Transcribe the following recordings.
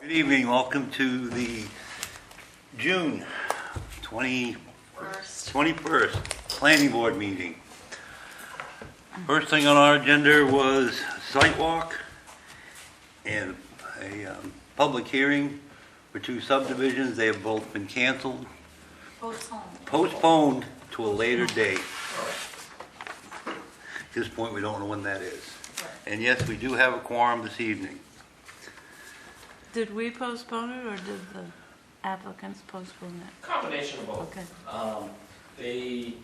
Good evening, welcome to the June 21st Planning Board meeting. First thing on our agenda was site walk and a public hearing for two subdivisions. They have both been canceled. Postponed to a later date. At this point, we don't know when that is. And yes, we do have a quorum this evening. Did we postpone it, or did the applicants postpone it? Combination of both. Okay.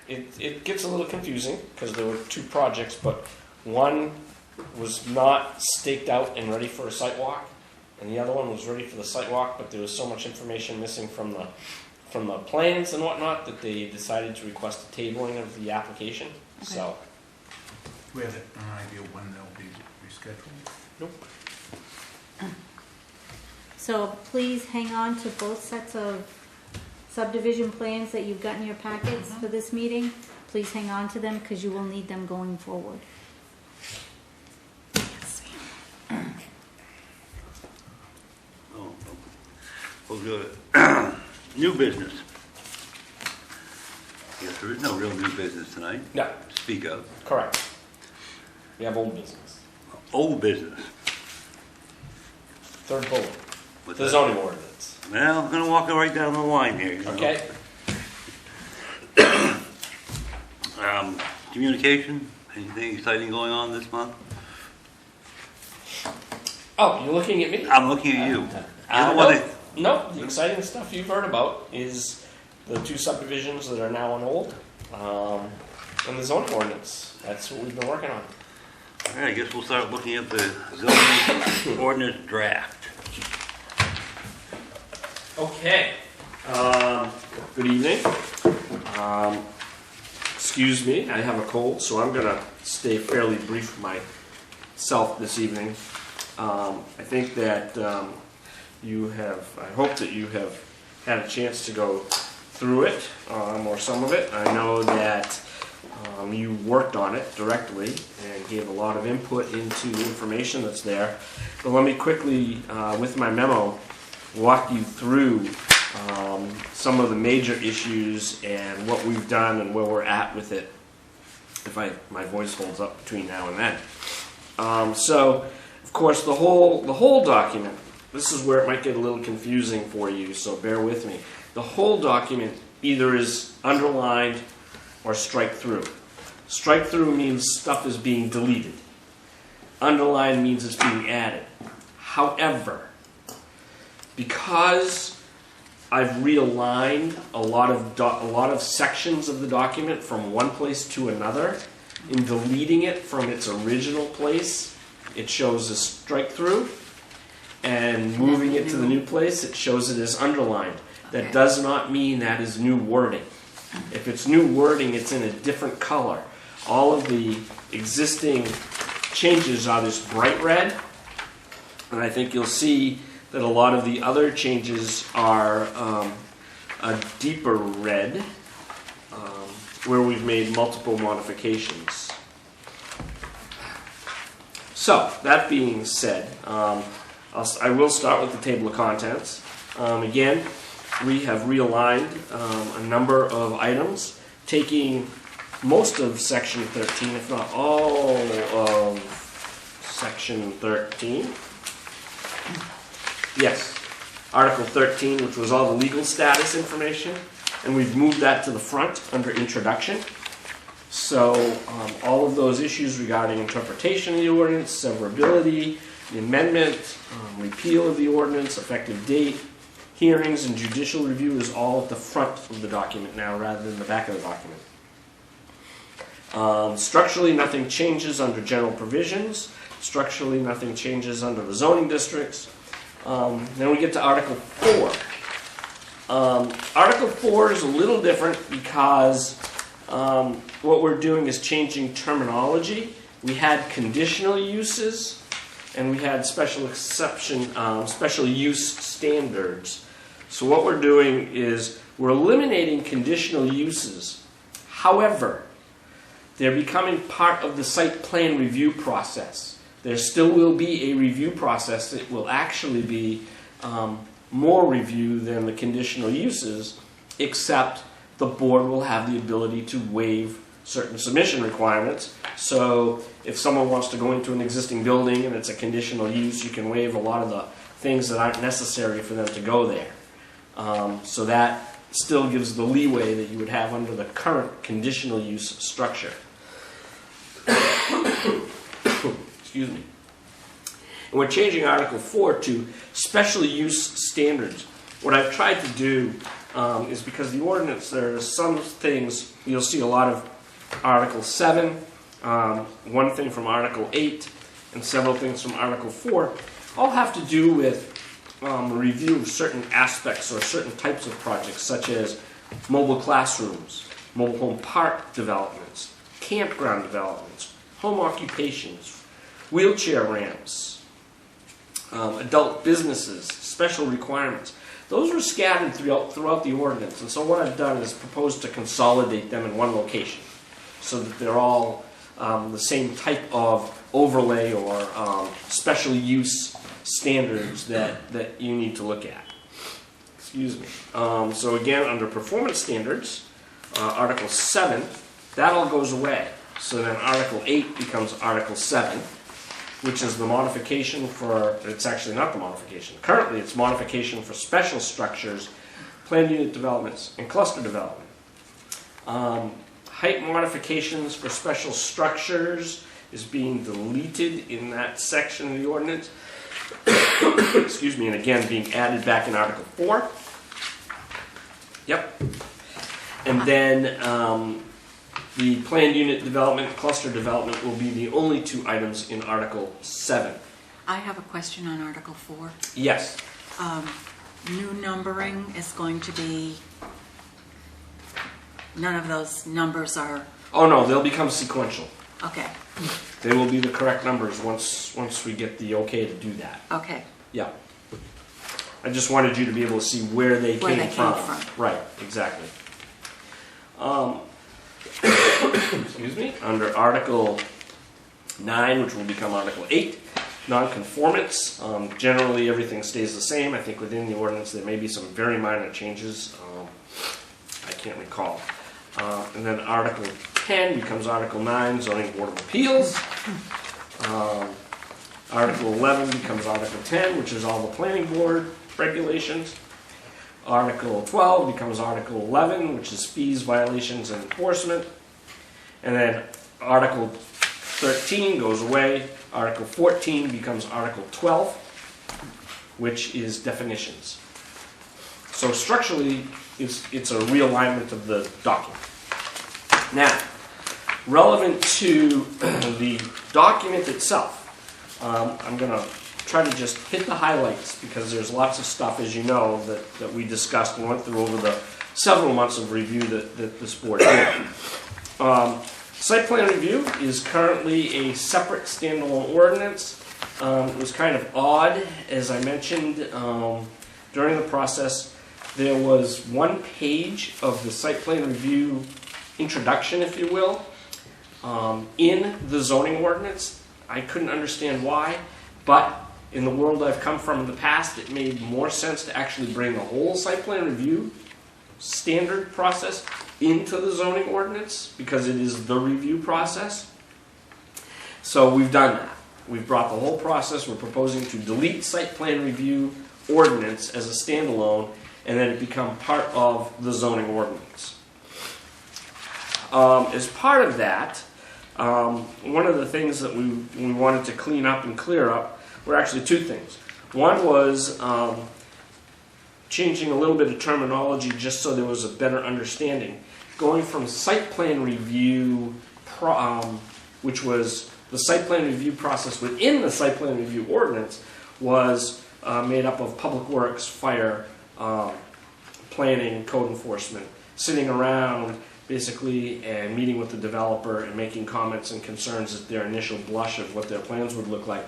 It gets a little confusing because there were two projects, but one was not staked out and ready for a site walk, and the other one was ready for the site walk, but there was so much information missing from the plans and whatnot that they decided to request a tabling of the application. Okay. So, Do we have an idea when they'll be rescheduled? nope. So please hang on to both sets of subdivision plans that you've got in your packets for this meeting. Please hang on to them because you will need them going forward. Oh, we'll go to new business. Yes, there is no real new business tonight No, to speak of. correct. We have old business. Old business. Third bullet. What's The that? zoning ordinance. Well, I'm gonna walk it right down the line here. You know. Okay. Communication, anything exciting going on this month? Oh, you're looking at me? I'm looking at you. You're the one that, No, the exciting stuff you've heard about is the two subdivisions that are now on hold, and the zoning ordinance. That's what we've been working on. all right, I guess we'll start looking at the zoning ordinance draft. Okay. Good evening. Excuse me, I have a cold, so I'm gonna stay fairly brief myself this evening. I think that I hope that you have had a chance to go through it, or some of it. I know that you worked on it directly and gave a lot of input into the information that's there. But let me quickly, with my memo, walk you through some of the major issues and what we've done and where we're at with it, if my voice holds up between now and then. So, of course, the whole document, this is where it might get a little confusing for you, so bear with me. The whole document either is underlined or strike through. Strike through means stuff is being deleted. Underline means it's being added. However, because I've realigned a lot of sections of the document from one place to another, in deleting it from its original place, it shows a strike through, and moving it to the new place, it shows it as underlined. That does not mean that is new wording. If it's new wording, it's in a different color. All of the existing changes are this bright red, and I think you'll see that a lot of the other changes are a deeper red, where we've made multiple modifications. So, that being said, I will start with the table of contents. Again, we have realigned a number of items, taking most of section 13, if not all of section 13. Yes, Article 13, which was all the legal status information, and we've moved that to the front under introduction. So all of those issues regarding interpretation of the ordinance, severability, the amendment, repeal of the ordinance, effective date, hearings, and judicial review is all at the front of the document now rather than the back of the document. Structurally, nothing changes under general provisions. Structurally, nothing changes under the zoning districts. Then we get to Article 4. Article 4 is a little different because what we're doing is changing terminology. We had conditional uses and we had special use standards. So what we're doing is we're eliminating conditional uses. However, they're becoming part of the site plan review process. There still will be a review process. It will actually be more review than the conditional uses, except the board will have the ability to waive certain submission requirements. So if someone wants to go into an existing building and it's a conditional use, you can waive a lot of the things that aren't necessary for them to go there. So that still gives the leeway that you would have under the current conditional use structure. Excuse me. And we're changing Article 4 to special use standards. What I've tried to do is, because the ordinance, there are some things, you'll see a lot of Article 7, one thing from Article 8, and several things from Article 4, all have to do with review of certain aspects or certain types of projects, such as mobile classrooms, mobile home park developments, campground developments, home occupations, wheelchair ramps, adult businesses, special requirements. Those were scattered throughout the ordinance, and so what I've done is proposed to consolidate them in one location so that they're all the same type of overlay or special use standards that you need to look at. Excuse me. So again, under performance standards, Article 7, that all goes away. So then Article 8 becomes Article 7, which is the modification for, it's actually not the modification. Currently, it's modification for special structures, planned unit developments, and cluster development. Height modifications for special structures is being deleted in that section of the ordinance. Excuse me, and again, being added back in Article 4. Yep. And then the planned unit development, cluster development will be the only two items in Article 7. I have a question on Article 4. Yes. New numbering is going to be, none of those numbers are, Oh no, they'll become sequential. okay, They will be the correct numbers once we get the okay to do that. okay. Yeah. I just wanted you to be able to see where they Where came they came from. from. Right, exactly. Excuse me. Under Article 9, which will become Article 8, non-conformance. Generally, everything stays the same. I think within the ordinance there may be some very minor changes. I can't recall. And then Article 10 becomes Article 9, Zoning Board of Appeals. Article 11 becomes Article 10, which is all the planning board regulations. Article 12 becomes Article 11, which is fees, violations, and enforcement. And then Article 13 goes away. Article 14 becomes Article 12, which is definitions. So structurally, it's a realignment of the document. Now, relevant to the document itself, I'm going to try to just hit the highlights because there's lots of stuff, as you know, that we discussed and went through over the several months of review that this board did. Site plan review is currently a separate standalone ordinance. It was kind of odd, as I mentioned during the process. There was one page of the site plan review introduction, if you will, in the zoning ordinance. I couldn't understand why, but in the world I've come from in the past, it made more sense to actually bring the whole site plan review standard process into the zoning ordinance because it is the review process. So we've done that. We've brought the whole process. We're proposing to delete site plan review ordinance as a standalone and then it become part of the zoning ordinance. As part of that, one of the things that we wanted to clean up and clear up were actually two things. One was changing a little bit of terminology just so there was a better understanding. Going from site plan review, which was the site plan review process within the site plan review ordinance, was made up of public works, fire, planning, code enforcement, sitting around basically and meeting with the developer and making comments and concerns at their initial blush of what their plans would look like.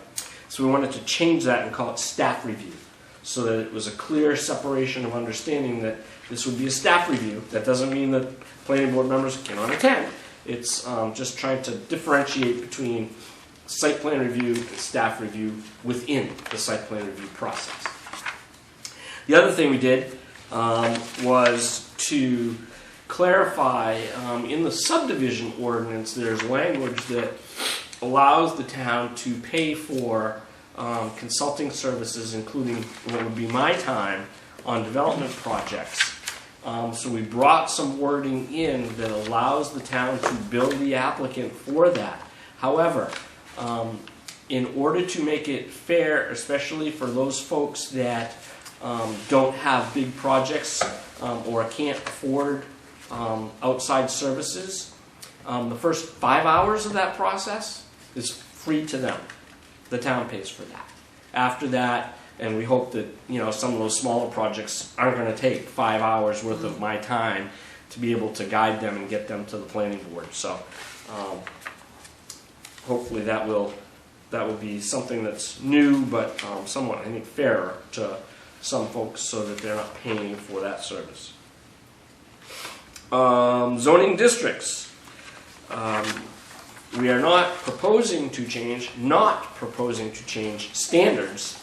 So we wanted to change that and call it staff review so that it was a clear separation of understanding that this would be a staff review. That doesn't mean that planning board members cannot attend. It's just trying to differentiate between site plan review and staff review within the site plan review process. The other thing we did was to clarify in the subdivision ordinance, there's language that allows the town to pay for consulting services, including what would be my time on development projects. So we brought some wording in that allows the town to bill the applicant for that. However, in order to make it fair, especially for those folks that don't have big projects or can't afford outside services, the first 5 hours of that process is free to them. The town pays for that. After that, and we hope that some of those smaller projects aren't going to take 5 hours worth of my time to be able to guide them and get them to the planning board. So hopefully that will be something that's new, but somewhat, I think, fairer to some folks so that they're not paying for that service. Zoning districts. We are not proposing to change standards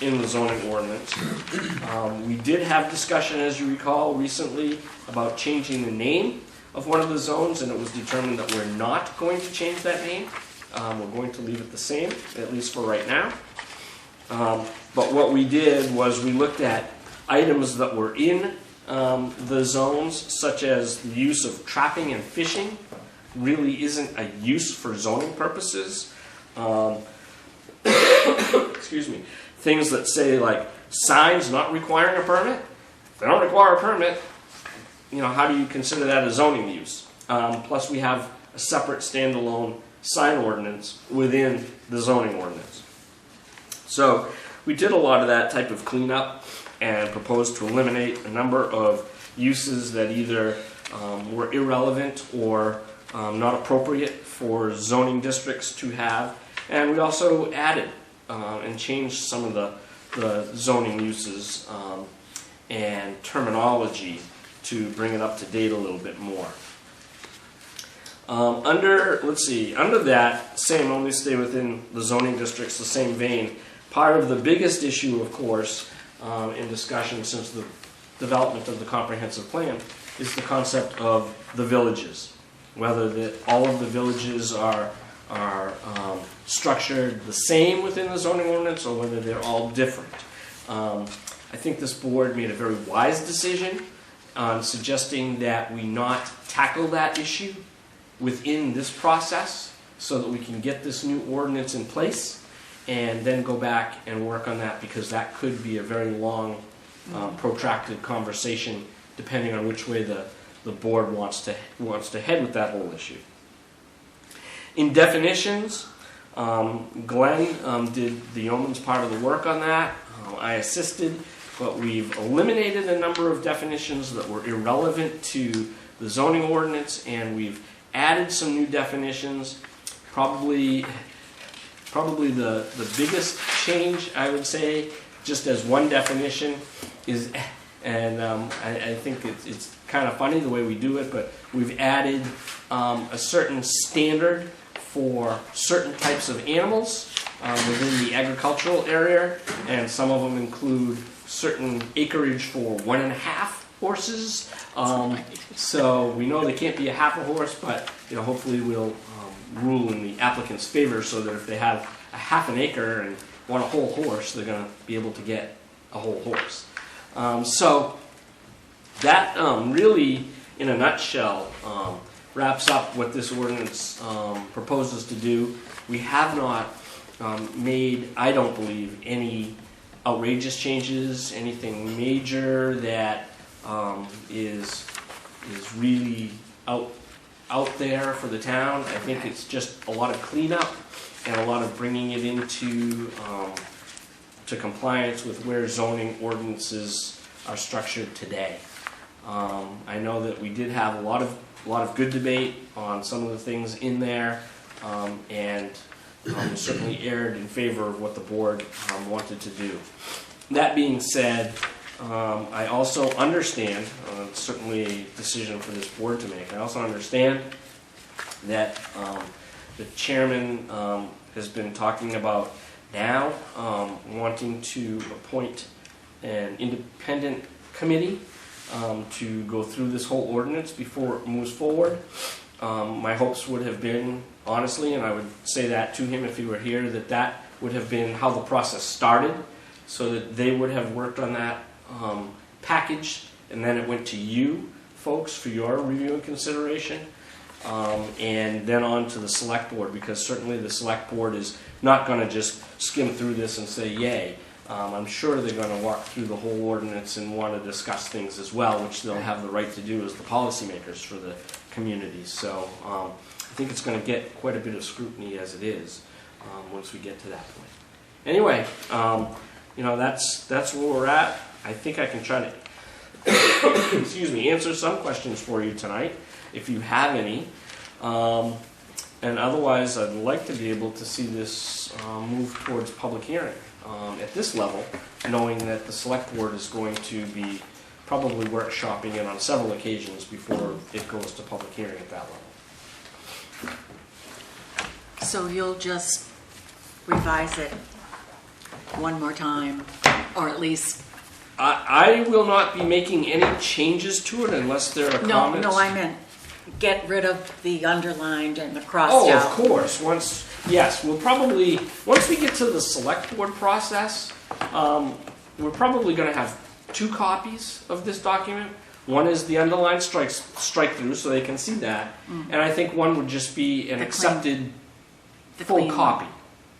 in the zoning ordinance. We did have discussion, as you recall, recently about changing the name of one of the zones, and it was determined that we're not going to change that name. We're going to leave it the same, at least for right now. But what we did was we looked at items that were in the zones, such as the use of trapping and fishing, really isn't a use for zoning purposes. Excuse me. Things that say like signs not requiring a permit. If they don't require a permit, how do you consider that a zoning use? Plus we have a separate standalone sign ordinance within the zoning ordinance. So we did a lot of that type of cleanup and proposed to eliminate a number of uses that either were irrelevant or not appropriate for zoning districts to have. And we also added and changed some of the zoning uses and terminology to bring it up to date a little bit more. Under that same, only stay within the zoning districts, the same vein, part of the biggest issue, of course, in discussion since the development of the comprehensive plan is the concept of the villages. Whether all of the villages are structured the same within the zoning ordinance or whether they're all different. I think this board made a very wise decision on suggesting that we not tackle that issue within this process so that we can get this new ordinance in place and then go back and work on that, because that could be a very long, protracted conversation depending on which way the board wants to head with that whole issue. In definitions, Glenn did the yeoman's part of the work on that. I assisted, but we've eliminated a number of definitions that were irrelevant to the zoning ordinance, and we've added some new definitions. Probably the biggest change, I would say, just as one definition, is, and I think it's kind of funny the way we do it, but we've added a certain standard for certain types of animals within the agricultural area, and some of them include certain acreage for 1.5 horses. So we know they can't be a half a horse, but hopefully we'll rule in the applicant's favor so that if they have a half an acre and want a whole horse, they're going to be able to get a whole horse. So that really, in a nutshell, wraps up what this ordinance proposes to do. We have not made, I don't believe, any outrageous changes, anything major that is really out there for the town. I think it's just a lot of cleanup and a lot of bringing it into to compliance with where zoning ordinances are structured today. I know that we did have a lot of good debate on some of the things in there, and certainly erred in favor of what the board wanted to do. That being said, I also understand, it's certainly a decision for this board to make, I also understand that the chairman has been talking about now, wanting to appoint an independent committee to go through this whole ordinance before it moves forward. My hopes would have been, honestly, and I would say that to him if he were here, that that would have been how the process started, so that they would have worked on that package, and then it went to you folks for your review and consideration, and then on to the select board, because certainly the select board is not going to just skim through this and say yay. I'm sure they're going to walk through the whole ordinance and want to discuss things as well, which they'll have the right to do as the policymakers for the community. So I think it's going to get quite a bit of scrutiny as it is once we get to that point. Anyway, that's where we're at. I think I can try to excuse me, answer some questions for you tonight, if you have any. And otherwise, I'd like to be able to see this move towards public hearing at this level, knowing that the select board is going to be probably workshopping it on several occasions before it goes to public hearing at that level. So you'll just revise it one more time, or at least... I will not be making any changes to it unless there are comments. No, I meant get rid of the underlined and the crossed Oh, out. of course. We'll probably, once we get to the select board process, we're probably going to have 2 copies of this document. One is the underlined strike through, so they can see that. And I think one would just be an accepted full copy,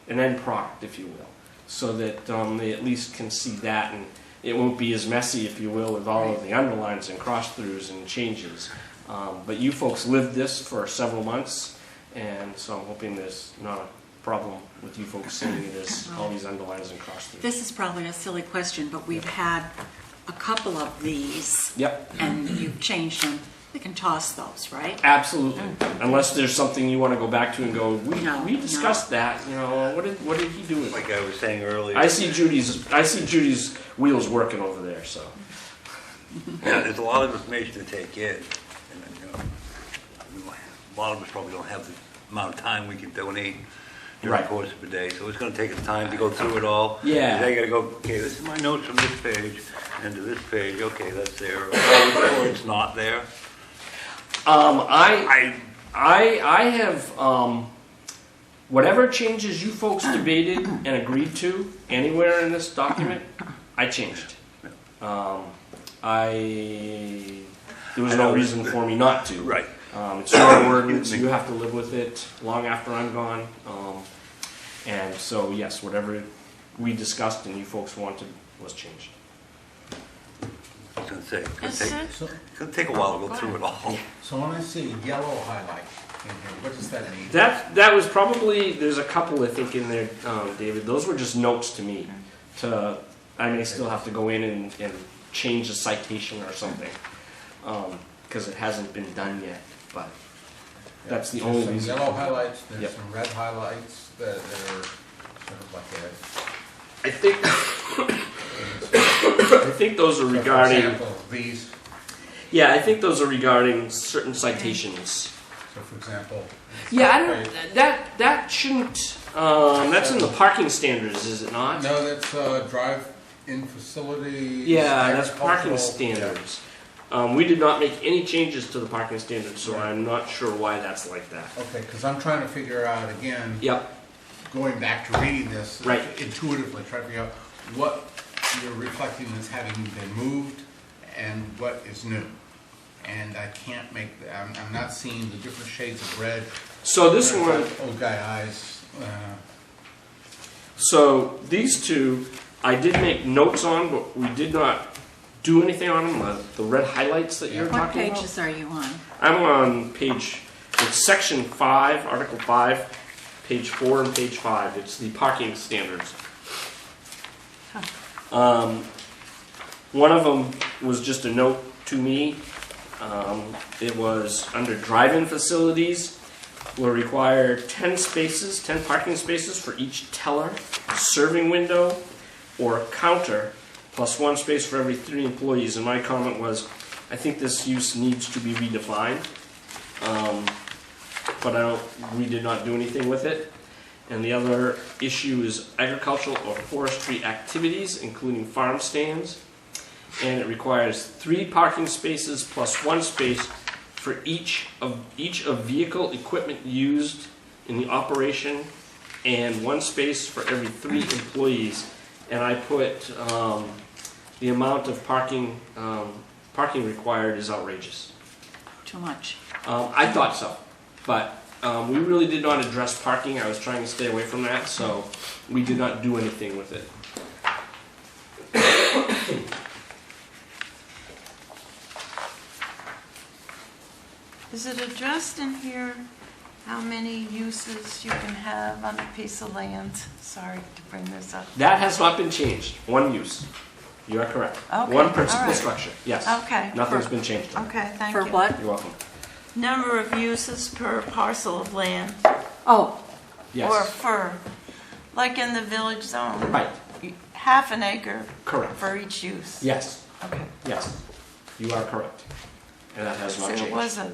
an end product, if you will, so that they at least can see that, and it won't be as messy, if you will, with all of the underlines and cross-throughs and changes. But you folks lived this for several months, and so I'm hoping there's not a problem with you folks seeing it as all these underlines and cross-throughs. This is probably a silly question, but we've had a couple of these. Yep. And you've changed them. We can toss those, right? Absolutely. Unless there's something you want to go back to and go, No, we discussed that. What did he do with it? Like I was saying earlier. I see Judy's wheels working over there. So Yeah, there's a lot of information to take in. And, a lot of us probably don't have the amount of time we can donate during the course of a day. So it's going to take us time to go through it all. Yeah. They got to go, okay, this is my notes from this page, and to this page, okay, that's there. Or it's not there. I have whatever changes you folks debated and agreed to anywhere in this document, I changed. There was no reason for me not to. Right. It's your ordinance. You have to live with it long after I'm gone. And so, yes, whatever we discussed and you folks wanted was changed. I was going to say, it's Is going it? to take a while to go through it all. So when I see a yellow highlight in here, what does that mean? That was probably, there's a couple I think in there, David. Those were just notes to me. I may still have to go in and change a citation or something because it hasn't been done yet. But that's the only There's reason. some yellow highlights, there's Yep. some red highlights that are sort of like that. I think those are So for regarding. example, these, Yeah, I think those are regarding certain citations. so for example. Yeah, I don't. That shouldn't. That's in the parking standards, is it not? No, that's drive-in facility. Yeah, that's parking agricultural- standards. We did not make any changes to the parking standards, so I'm not sure why that's like that. Okay, because I'm trying to figure out, again, Yep. going back to reading this. Right. Intuitively, trying to figure out what you're reflecting as having been moved and what is new. And I can't make, I'm not seeing the different shades of red. So this one. Old guy eyes. So these two, I did make notes on, but we did not do anything on them. The red highlights that you're What talking about. pages are you on? I'm on it's section 5, article 5, page 4 and page 5. It's the parking standards. One of them was just a note to me. It was under drive-in facilities will require 10 parking spaces for each teller, serving window, or counter, plus 1 space for every 3 employees. And my comment was, I think this use needs to be redefined. but we did not do anything with it. And the other issue is agricultural or forestry activities, including farm stands. And it requires 3 parking spaces plus 1 space for each of vehicle equipment used in the operation, and 1 space for every 3 employees. And I put the amount of parking required is outrageous. Too much. I thought so, but we really did not address parking. I was trying to stay away from that, so we did not do anything with it. Is it addressed in here how many uses you can have on a piece of land? Sorry to bring this up. That has not been changed. 1 use. You are correct. Okay, 1 principal all right. structure. Yes. Okay. Nothing's been changed. Okay, thank For you. what? You're welcome. Number of uses per parcel of land, Oh, Yes. or for, like in the village zone. Right. Half an acre Correct. for each use. Yes. Okay. Yes. You are correct. And that has So not it changed. was a,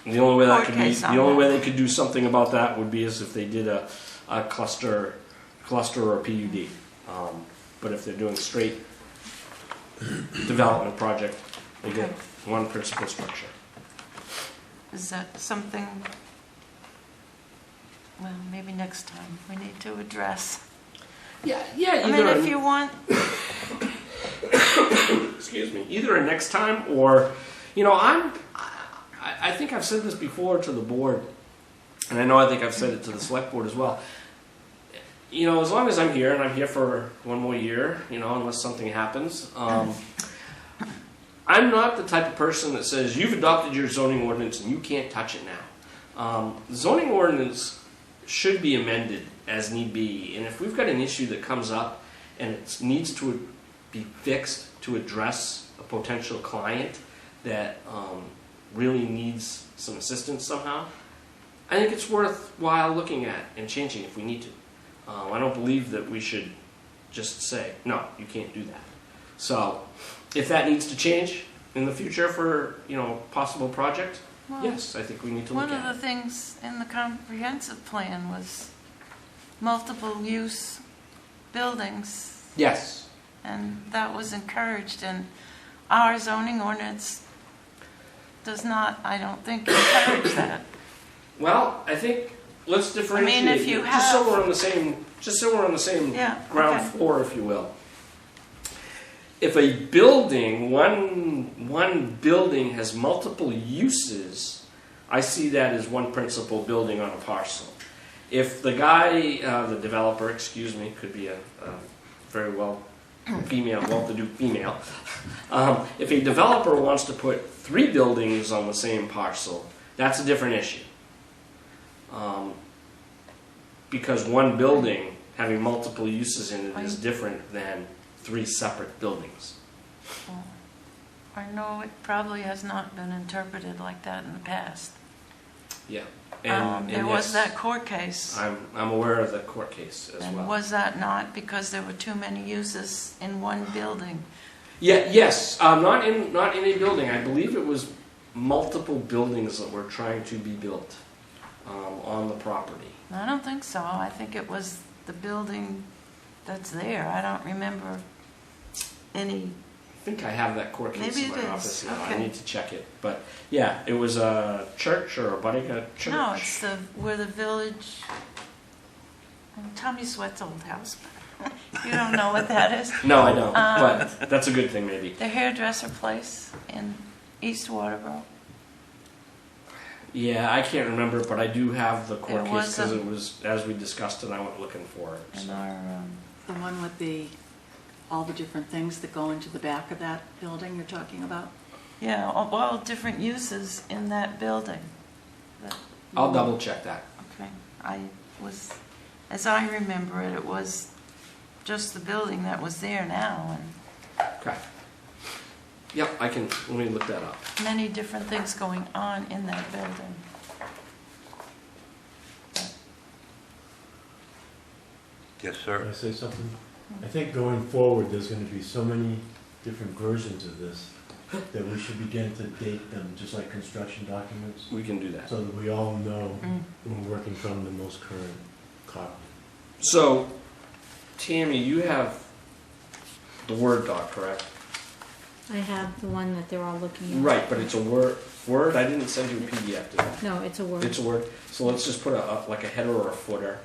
The only way that Court could be, case on the only that. way they could do something about that would be as if they did a cluster or PUD. But if they're doing straight development project, they get Okay. 1 principal structure. is that something, well, maybe next time we need to address. Yeah. I mean, if you want, Excuse me. Either a next time or, I think I've said this before to the board, and I think I've said it to the select board as well. As long as I'm here, and I'm here for 1 more year, unless something happens, I'm not the type of person that says, you've adopted your zoning ordinance and you can't touch it now. The zoning ordinance should be amended as need be, and if we've got an issue that comes up and it needs to be fixed to address a potential client that really needs some assistance somehow, I think it's worthwhile looking at and changing if we need to. I don't believe that we should just say, no, you can't do that. So, if that needs to change in the future for, possible project, well, yes, I think we need to look one of at the it. things in the comprehensive plan was multiple use buildings, Yes. and that was encouraged, and our zoning ordinance does not, I don't think, encourage that. Well, I think let's differentiate. if you just so have- we're on the same Yeah, ground okay. floor, if you will. If a building, one building has multiple uses, I see that as 1 principal building on a parcel. If the guy, the developer, could be a very well-to-do female. If a developer wants to put 3 buildings on the same parcel, that's a different issue. Because 1 building having multiple uses in it is different than 3 separate buildings. I know it probably has not been interpreted like that in the past. Yeah. There was yes, that court case. I'm aware of the court case as And well. was that not because there were too many uses in one building? Yeah. Yes. Not in a building. I believe it was multiple buildings that were trying to be built on the property. I don't think so. I think it was the building that's there. I don't remember any. I think I have that court case Maybe in it my is. office now. I Okay. need to check it. But yeah, it was a church or a bodega church. No, it's where the village. Tommy Sweat's old house. You don't know what that is? No, I don't. But that's a good thing, maybe. The hairdresser place in East Waterboro. Yeah, I can't remember, but I do have the court It case was because a- it was, as we discussed it, I went looking for it. In So. our, the one with all the different things that go into the back of that building you're talking about? yeah, all different uses in that building. But- I'll double check that. Okay, as I remember it, it was just the building that was there now, Okay. Yep, let me look that up. and many different things going on in that building. Yes, Can sir. I say something? I think going forward, there's gonna be so many different versions of this. that we should begin to date them, just like construction documents, We can do that. so that we all know when we're working from the most current copy. So, Tammy, you have the Word doc, correct? I have the one that they're all looking at. Right, but it's a Word? I didn't send you a PDF, did I? No, it's a Word. It's a Word. So let's just put like a header or a footer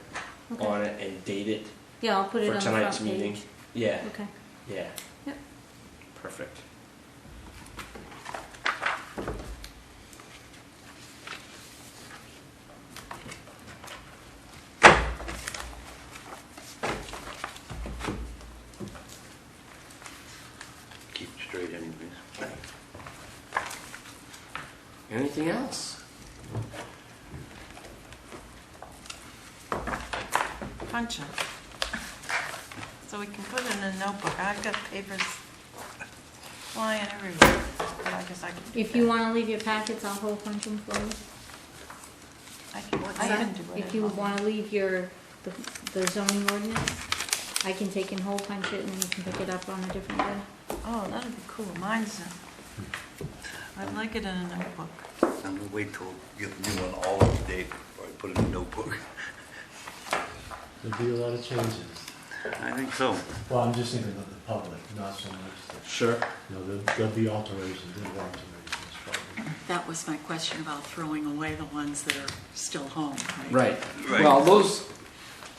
Okay. on it and date it Yeah, I'll put it for on the front tonight's meeting. page. Yeah, Okay. yeah. Yep. Perfect. Keep it straight anyways. Anything else? Punch it. So we can put it in a notebook. I've got papers flying everywhere. But I guess I can do If you that. wanna leave your packets, I'll hole punch them for you. I can do it. If you wanna leave the zoning ordinance, I can take and hole punch it and then you can pick it up on a different day. Oh, that'd be cool. Mine's, I'd like it in a notebook. I'm gonna wait till you get the new one all up to date before I put it in a notebook. There'll be a lot of changes. I think so. Well, I'm just thinking of the public, not so much the, Sure. there'll be alterations, there are alterations probably. That was my question about throwing away the ones that are still home, right? Right. Right. Well,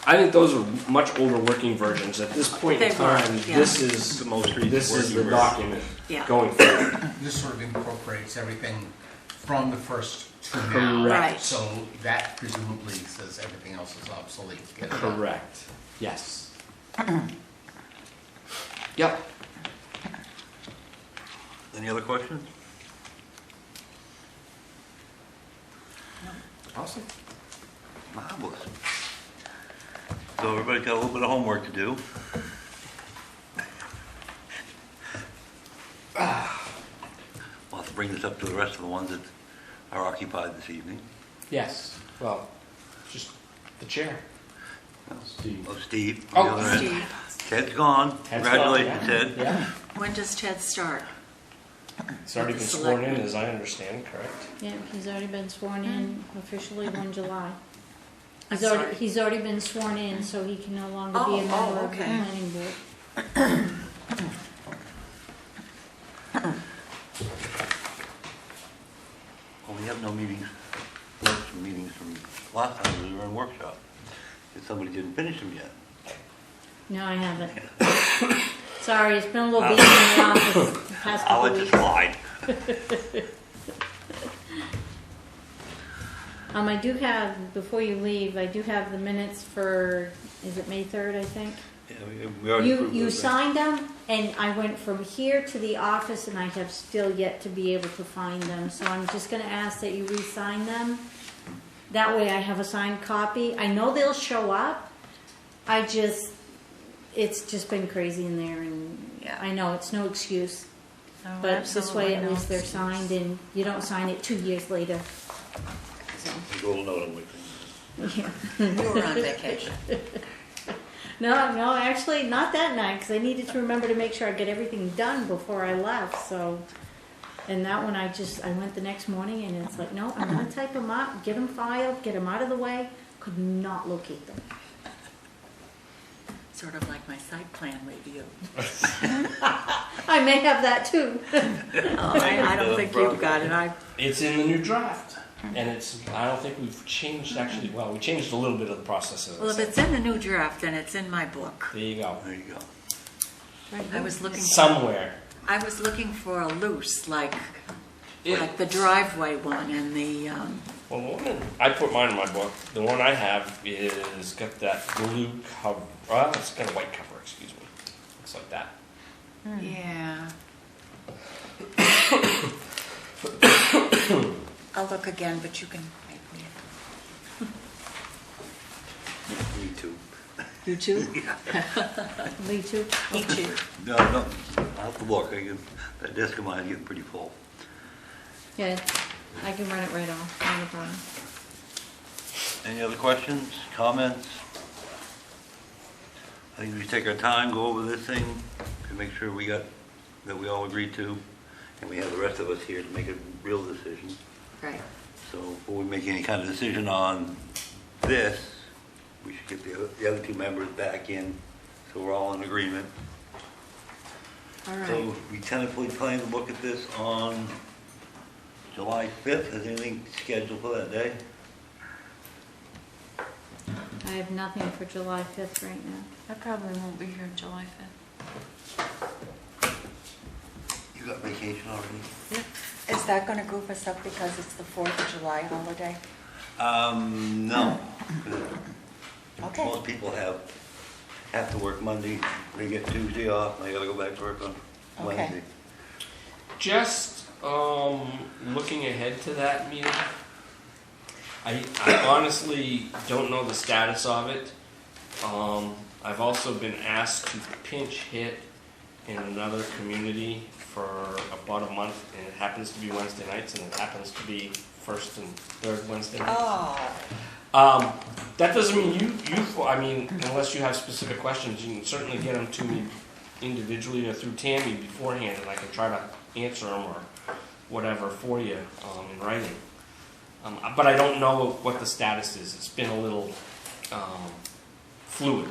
I think those are much older working versions. At this point in They were, time, yeah. this is The most recent this is the working version. document Yeah. going forward. This sort of incorporates everything from the first two Correct. now. Right. So that presumably says everything else is obsolete. Get it out. Correct. Yes. Yep. Any other questions? Awesome. Marvelous. So everybody's got a little bit of homework to do. We'll have to bring this up to the rest of the ones that are occupied this evening. Yes. Well, just the chair. Steve. Oh, Steve. Oh, on the other end. Steve, Ted's gone. Ted's Congratulations, gone, Ted. Yeah. when does Ted start? It's already been sworn in, as I understand, correct? Yeah, he's already been sworn in officially 1 July. I'm sorry. He's already been sworn in, so he can no longer be a Oh, member oh, of the okay. planning board. Well, we have no meetings, notes from meetings from last time we were in workshop. If somebody didn't finish them yet. No, I haven't. Sorry, it's been a little busy in the office the past I'll couple let you weeks. slide. I do have, before you leave, I do have the minutes for, is it May 3rd, I think? Yeah, we already approved You those things. signed them, and I went from here to the office, and I have still yet to be able to find them. So I'm just gonna ask that you re-sign them. That way I have a signed copy. I know they'll show up. It's just been crazy in there, and Yeah. I know, it's no excuse. No, But this way, absolutely at no least they're excuse. signed, and you don't sign it 2 years later. So, The golden note I'm waiting. yeah. You were on vacation. No, actually, not that night, because I needed to remember to make sure I get everything done before I left, so. And that one, I went the next morning, and it's like, no, I'm gonna type them up, get them filed, get them out of the way. Could not locate them. Sort of like my site plan review. I may have that too. Oh, I don't think you've got it. It's in the new draft, and I don't think we've changed, actually, well, we changed a little bit of the process. As I Well, if said. it's in the new draft, then it's in my book. There you go. There you go. I was looking. Somewhere. I was looking for a loose, like It- the driveway one and the. Well, the one I put mine in my book. The one I have is got that blue cover. Well, it's got a white cover. Excuse me. Looks like that. Yeah. I'll look again, but you can. Me too. You too? Me too. Me too. No, I'll have to look. That desk of mine is getting pretty full. Yeah, I can run it right off, not a problem. Any other questions, comments? I think we should take our time, go over this thing, and make sure that we all agree to. and we have the rest of us here to make a real decision. Right. So before we make any kind of decision on this, we should get the other two members back in, so we're all in agreement. All right. So we tentatively plan to look at this on July 5th. Is anything scheduled for that day? I have nothing for July 5th right now. I probably won't be here July 5th. You got vacation already? Is that gonna goof us up because it's the 4th of July holiday? No. Okay. Most people have to work Monday. They get Tuesday off, and they gotta go back to work on Okay. Wednesday. Just looking ahead to that meeting, I honestly don't know the status of it. I've also been asked to pinch hit in another community for about a month, and it happens to be Wednesday nights, and it happens to be first and third Wednesday nights. Oh, That doesn't mean I mean, unless you have specific questions, you can certainly get them to me individually or through Tammy beforehand, and I can try to answer them or whatever for you in writing. But I don't know what the status is. It's been a little fluid.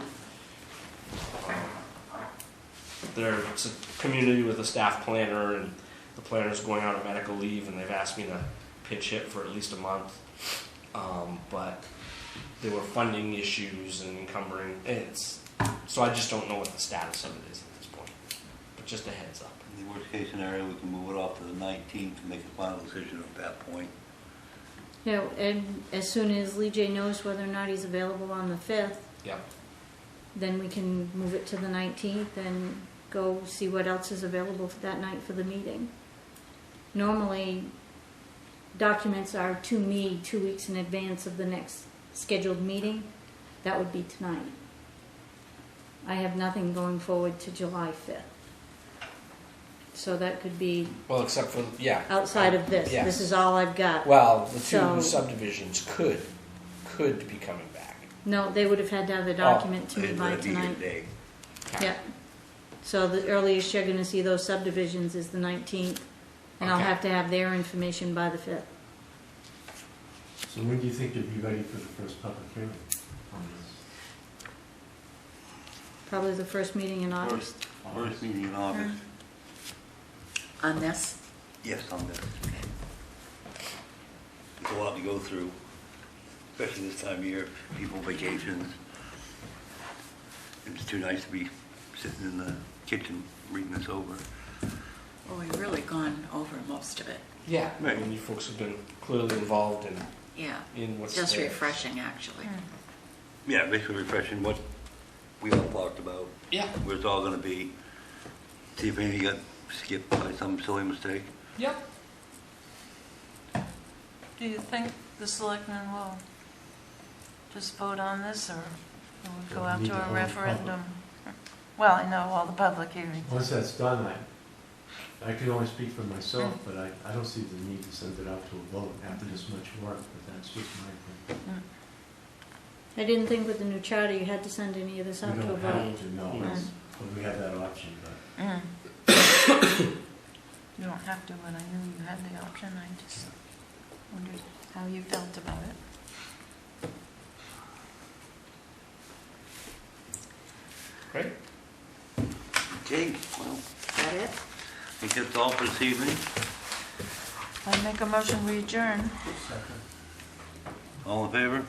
It's a community with a staff planner, and the planner's going on a medical leave, and they've asked me to pitch hit for at least a month. But there were funding issues and encumbering. So I just don't know what the status of it is at this point. But just a heads up. In the worst case scenario, we can move it off to the 19th and make a final decision at that point. Yeah, and as soon as Lee J knows whether or not he's available on the 5th, Yep. then we can move it to the 19th and go see what else is available for that night for the meeting. Normally, documents are to me 2 weeks in advance of the next scheduled meeting. That would be tonight. I have nothing going forward to July 5th. So that could be Well, except for, yeah. outside of this. Yes. This is all I've got. Well, the two So- subdivisions could be coming back. No, they would have had to have the document to me by It'd be your tonight. day. Yeah. So the earliest you're gonna see those subdivisions is the 19th, and I'll Okay. have to have their information by the 5th. So when do you think you'll be ready for the first public hearing on this? Probably the first meeting in August. First meeting in August. on this? Yes, on this. It's a lot to go through, especially this time of year, people vacations. It's too nice to be sitting in the kitchen reading this over. Well, we've really gone over most of it. Yeah. Right. I mean, you folks have been clearly involved Yeah, in what's just there. refreshing, actually. Yeah, basically refreshing what we all talked about, Yeah. where it's all gonna be. See if anything got skipped by some silly mistake. Yep. Do you think the selectmen will just vote on this, or will we go Well, out we need to to a hold referendum? Well, I know all the public hearings. Once that's done, I can only speak for myself, but I don't see the need to send it out to a vote after this much work, but that's just my opinion. I didn't think with the new charter you had to send any of this We out to a don't vote. have to, no, Yeah. but we have that option, but. You don't have to, but I knew you had the option. I just wondered how you felt about it. Great. Okay, well, Is that it? I think that's all for this evening. I make a motion, we adjourn. Second. All in favor?